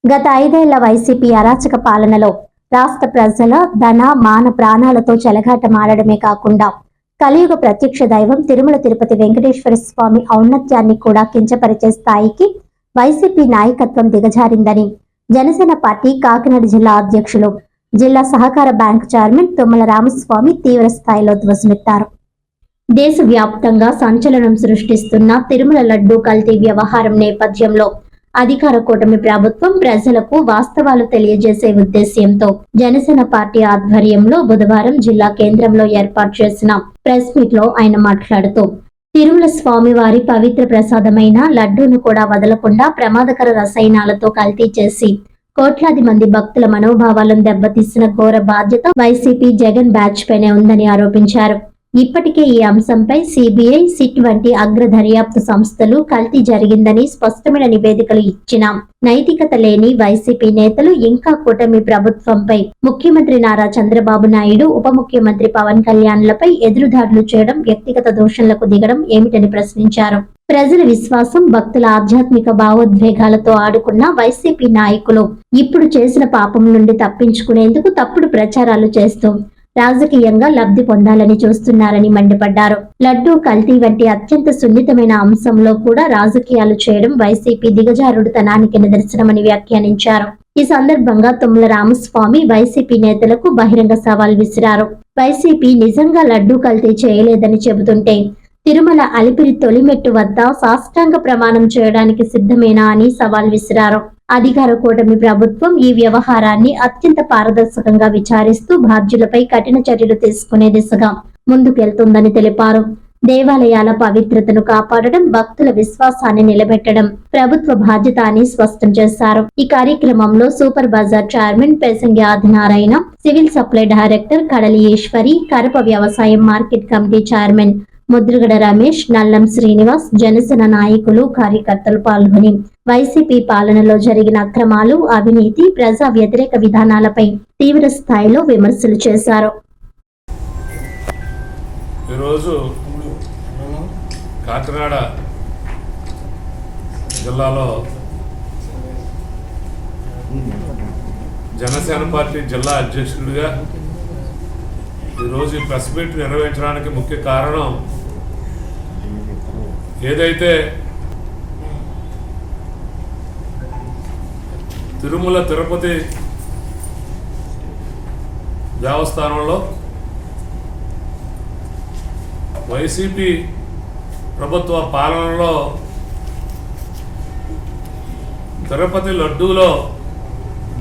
గత 5 ఏళ్ల వైసీపీ అరాచక పాలనలో రాష్ట్ర ప్రజల ధన మాన ప్రాణాలతో చెలగాటమాడడమే కాకుండా కలియుగ ప్రత్యక్ష దైవం తిరుమల తిరుపతి వెంకటేశ్వర స్వామి ఔన్నత్యాన్ని కూడా కించపరిచే స్థాయికి వైసీపీ నాయకత్వం దిగజారిందని జనసేన పార్టీ కాకినాడ జిల్లా అధ్యక్షులు, జిల్లా సహకార బ్యాంకు చైర్మన్ తుమ్మల రామస్వామి తీవ్ర స్థాయిలో ధ్వజమెత్తారు. దేశవ్యాప్తంగా సంచలనం సృష్టిస్తున్న తిరుమల లడ్డూ కల్తీ వ్యవహారం నేపథ్యంలో అధికార కూటమి ప్రభుత్వం ప్రజలకు వాస్తవాలు తెలియజేసే ఉద్దేశ్యంతో జనసేన పార్టీ ఆధ్వర్యంలో బుధవారం జిల్లా కేంద్రంలో ఏర్పాటు చేసిన ప్రెస్ మీట్ లో ఆయన మాట్లాడుతూ, తిరుమల స్వామి వారి పవిత్ర ప్రసాదమైన లడ్డూను కూడా వదలకుండా ప్రమాదకర రసాయనాలతో కల్తీ చేసి కోట్లాది మంది భక్తుల మనోభావాలను దెబ్బతీసిన ఘోర బాధ్యత వైసీపీ జగన్ బ్యాచ్ పైనే ఉందని ఆరోపించారు. ఇప్పటికే ఈ అంశంపై సిబిఐ, సిట్ వంటి అగ్ర దర్యాప్తు సంస్థలు కల్తీ జరిగిందని స్పష్టమైన నివేదికలు ఇచ్చినా నైతికత లేని వైసీపీ నేతలు ఇంకా కూటమి ప్రభుత్వంపై ముఖ్యమంత్రి నారా చంద్రబాబు నాయుడు, ఉప ముఖ్యమంత్రి పవన్ కళ్యాణ్లపై ఎదురుదాడులు చేయడం, వ్యక్తిగత దూషణలకు దిగడం ఏమిటని ప్రశ్నించారు. ప్రజల విశ్వాసం, భక్తుల ఆధ్యాత్మిక భావోద్వేగాలతో ఆడుకున్న వైసీపీ నాయకులు ఇప్పుడు చేసిన పాపం నుండి తప్పించుకునేందుకు తప్పుడు ప్రచారాలు చేస్తూ రాజకీయంగా లబ్ధి పొందాలని చూస్తున్నారని మండిపడ్డారు. లడ్డూ కల్తీ వంటి అత్యంత సున్నితమైన అంశంలో కూడా రాజకీయాలు చేయడం వైసీపీ దిగజారుడుతనానికి నిదర్శనమని వ్యాఖ్యానించారు. ఈ సందర్భంగా తుమ్మల రామస్వామి వైసీపీ నేతలకు బహిరంగ సవాల్ విసిరారు. వైసీపీ నిజంగా లడ్డూ కల్తీ చేయలేదని చెబుతుంటే తిరుమల అలిపిరి తొలిమెట్టు వద్ద సాష్టాంగ ప్రమాణం చేయడానికి సిద్ధమేనా అని సవాల్ విసిరారు. అధికార కూటమి ప్రభుత్వం ఈ వ్యవహారాన్ని అత్యంత పారదర్శకంగా విచారిస్తూ బాధ్యులపై కఠిన చర్యలు తీసుకునే దిశగా ముందుకెళ్తుందని తెలిపారు. దేవాలయాల పవిత్రతను కాపాడడం, భక్తుల విశ్వాసాన్ని నిలబెట్టడం ప్రభుత్వ బాధ్యత అని స్పష్టం చేశారు. ఈ కార్యక్రమంలో super bazaar chairman Pesangi Adinarayana, civil supply director Kadali Eswari, Karapa వ్యవసాయం market committee chairman Mudragada Ramesh, Nallam Srinivas, Janasena నాయకులు, కార్యకర్తలు పాల్గొని వైసీపీ పాలనలో జరిగిన అక్రమాలు, అవినీతి, ప్రజా వ్యతిరేక విధానాలపై తీవ్ర స్థాయిలో విమర్శలు చేశారు. ఈరోజు కాకినాడ జిల్లాలో జనసేన పార్టీ జిల్లా అధ్యక్షుడిగా ఈరోజు ప్రెస్ మీట్ నిర్వహించడానికి ముఖ్య కారణం, ఏదైతే తిరుమల తిరుపతి దేవస్థానంలో వైసీపీ ప్రభుత్వ పాలనలో తిరుపతి లడ్డూలో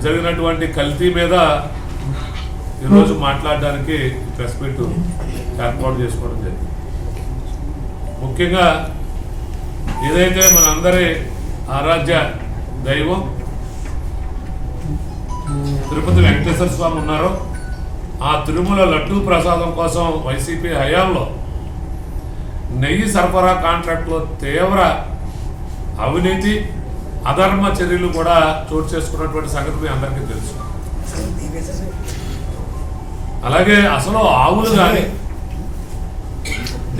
జరిగినటువంటి కల్తీ మీద ఈరోజు మాట్లాడడానికి ప్రెస్ మీట్ ఏర్పాటు చేసుకోవడం జరిగింది. ముఖ్యంగా ఏదైతే మనందరి ఆరాధ్య దైవం తిరుపతి వెంకటేశ్వర స్వామి ఉన్నారో ఆ తిరుమల లడ్డూ ప్రసాదం కోసం వైసీపీ హయాంలో నెయ్యి సరఫరా కాంట్రాక్టులో తీవ్ర అవినీతి, అధర్మ చర్యలు కూడా చోటు చేసుకున్నటువంటి సంగతి మీ అందరికీ తెలుసు. అలాగే అసలు ఆవులు కానీ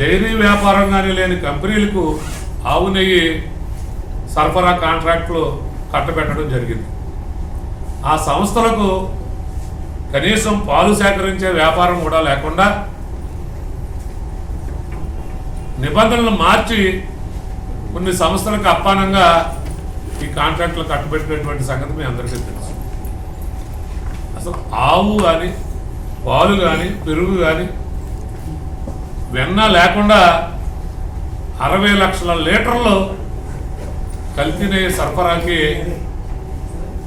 డైరీ వ్యాపారం కానీ లేని కంపెనీలకు ఆవు నెయ్యి సరఫరా కాంట్రాక్టులు కట్టబెట్టడం జరిగింది. ఆ సంస్థలకు కనీసం పాలు సేకరించే వ్యాపారం కూడా లేకుండా నిబంధనలు మార్చి కొన్ని సంస్థలకు అప్పానంగా ఈ కాంట్రాక్టులు కట్టబెట్టినటువంటి సంగతి మీ అందరికీ తెలుసు. అసలు ఆవు కానీ, పాలు కానీ, పెరుగు కానీ, వెన్న లేకుండా 60 లక్షల లీటర్లు కల్తీ నెయ్యి సరఫరాకి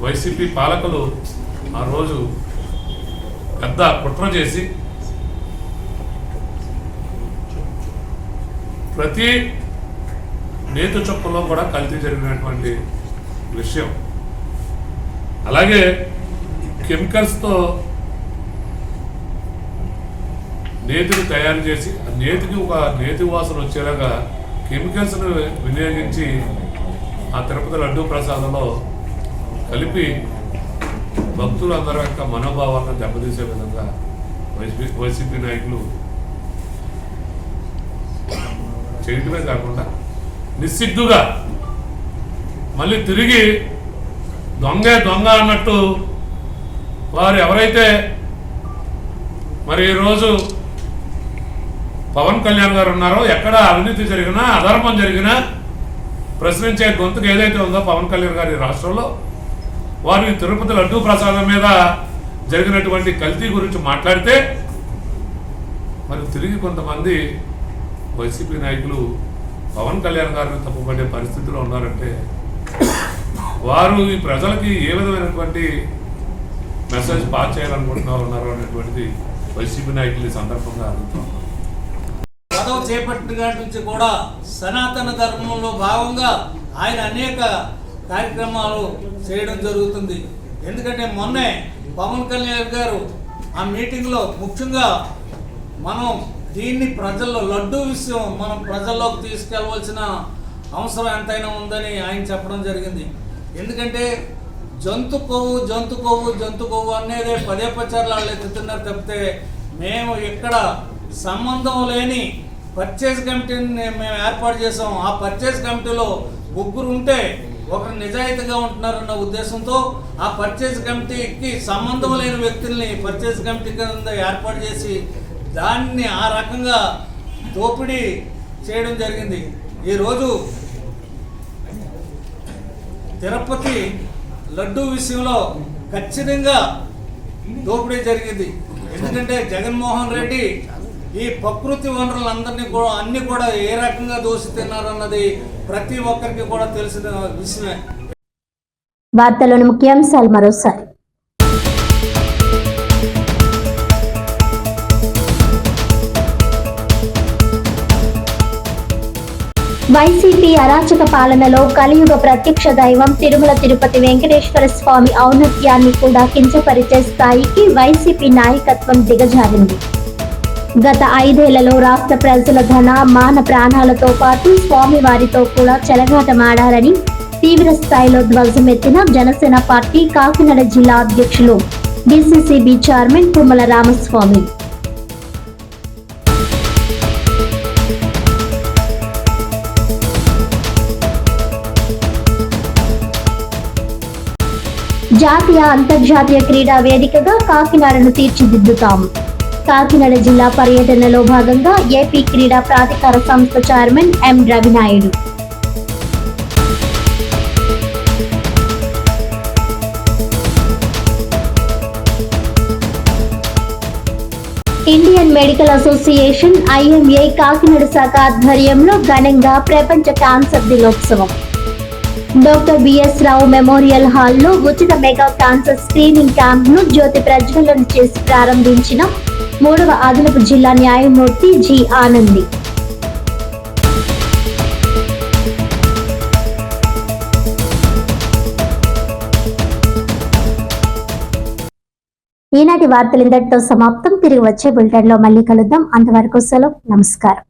వైసీపీ పాలకులు ఆ రోజు పెద్ద కుట్ర చేసి ప్రతి నేతి చొక్కలో కూడా కల్తీ జరిగినటువంటి విషయం. అలాగే కెమికల్స్తో నేతిని తయారు చేసి ఆ నేతికి ఒక నేతి వాసన వచ్చేలాగా కెమికల్స్ను వినియోగించి ఆ తిరుపతి లడ్డూ ప్రసాదంలో కలిపి భక్తులందరి యొక్క మనోభావాలను దెబ్బతీసే విధంగా వైసీపీ నాయకులు చేయటమే కాకుండా నిస్సిగ్గుగా మళ్ళీ తిరిగి దొంగే దొంగ అన్నట్టు వారు ఎవరైతే మరి ఈరోజు పవన్ కళ్యాణ్ గారు ఉన్నారో, ఎక్కడ అవినీతి జరిగినా అధర్మం జరిగినా ప్రశ్నించే గొంతుకు ఏదైతే ఉందో పవన్ కళ్యాణ్ గారి రాష్ట్రంలో, వారు ఈ తిరుపతి లడ్డూ ప్రసాదం మీద జరిగినటువంటి కల్తీ గురించి మాట్లాడితే మరి తిరిగి కొంతమంది వైసీపీ నాయకులు పవన్ కళ్యాణ్ గారిని తప్పుపడే పరిస్థితిలో ఉన్నారంటే వారు ఈ ప్రజలకి ఏ విధమైనటువంటి మెసేజ్ పాస్ చేయాలనుకుంటున్నారు అనేటువంటిది వైసీపీ నాయకులు ఈ సందర్భంగా అడుగుతున్నారు. పదవి చేపట్టిన నుంచి కూడా సనాతన ధర్మంలో భాగంగా ఆయన అనేక కార్యక్రమాలు చేయడం జరుగుతుంది. ఎందుకంటే మొన్నే పవన్ కళ్యాణ్ గారు ఆ మీటింగ్లో ముఖ్యంగా మనం దీన్ని ప్రజల్లో లడ్డూ విషయం మనం ప్రజల్లోకి తీసుకెళ్ళవలసిన అవసరం ఎంతైనా ఉందని ఆయన చెప్పడం జరిగింది. ఎందుకంటే జంతు కొవ్వు అనేది పదే పచారాలు ఎత్తుతున్నారు తప్పితే మేము ఇక్కడ సంబంధం లేని పర్చేజ్ కమిటీని మేము ఏర్పాటు చేసాం. ఆ పర్చేజ్ కమిటీలో ముగ్గురు ఉంటే ఒకరు నిజాయితీగా ఉంటున్నారన్న ఉద్దేశంతో ఆ పర్చేజ్ కమిటీకి సంబంధం లేని వ్యక్తుల్ని పర్చేజ్ కమిటీ కింద ఏర్పాటు చేసి దాన్ని ఆ రకంగా దోపిడీ చేయడం జరిగింది. ఈరోజు తిరుపతి లడ్డూ విషయంలో ఖచ్చితంగా దోపిడీ జరిగింది. ఎందుకంటే జగన్మోహన్ రెడ్డి ఈ ప్రకృతి వనరులందరినీ కూడా అన్ని కూడా ఏ రకంగా దోషిస్తున్నారన్నది ప్రతి ఒక్కరికి కూడా తెలిసిన విషయమే. వార్తలోని ముఖ్యాంశాలు మరోసారి. వైసీపీ అరాచక పాలనలో కలియుగ ప్రత్యక్ష దైవం తిరుమల తిరుపతి వెంకటేశ్వర స్వామి ఔన్నత్యాన్ని కూడా కించపరిచే స్థాయికి వైసీపీ నాయకత్వం దిగజారింది. గత 5 ఏళ్లలో రాష్ట్ర ప్రజల ధన మాన ప్రాణాలతో పాటు స్వామివారితో కూడా చెలగాటమాడారని తీవ్ర స్థాయిలో ధ్వజమెత్తిన జనసేన పార్టీ కాకినాడ జిల్లా అధ్యక్షులు డీసీసీబీ చైర్మన్ తుమ్మల రామస్వామి. జాతీయ అంతర్జాతీయ క్రీడా వేదికగా కాకినాడను తీర్చిదిద్దుతాం. కాకినాడ జిల్లా పర్యటనలో భాగంగా ఏపీ క్రీడా ప్రాధికార సంస్థ chairman M Ravi Naidu. Indian medical association IMA Kakinada శాఖ ఆధ్వర్యంలో ఘనంగా ప్రపంచ క్యాన్సర్ దినోత్సవం. డాక్టర్ బిఎస్ రావు మెమోరియల్ హాల్లో ఉచిత మెగా క్యాన్సర్ స్క్రీనింగ్ క్యాంప్ ను జ్యోతి ప్రజ్వలన చేసి ప్రారంభించిన 3వ అదనపు జిల్లా న్యాయమూర్తి జి ఆనంది. ఈనాటి వార్తలు ఇంతటితో సమాప్తం. తిరిగి వచ్చే బులెటిన్ లో మళ్ళీ కలుద్దాం. అంతవరకు సెలవు. నమస్కారం.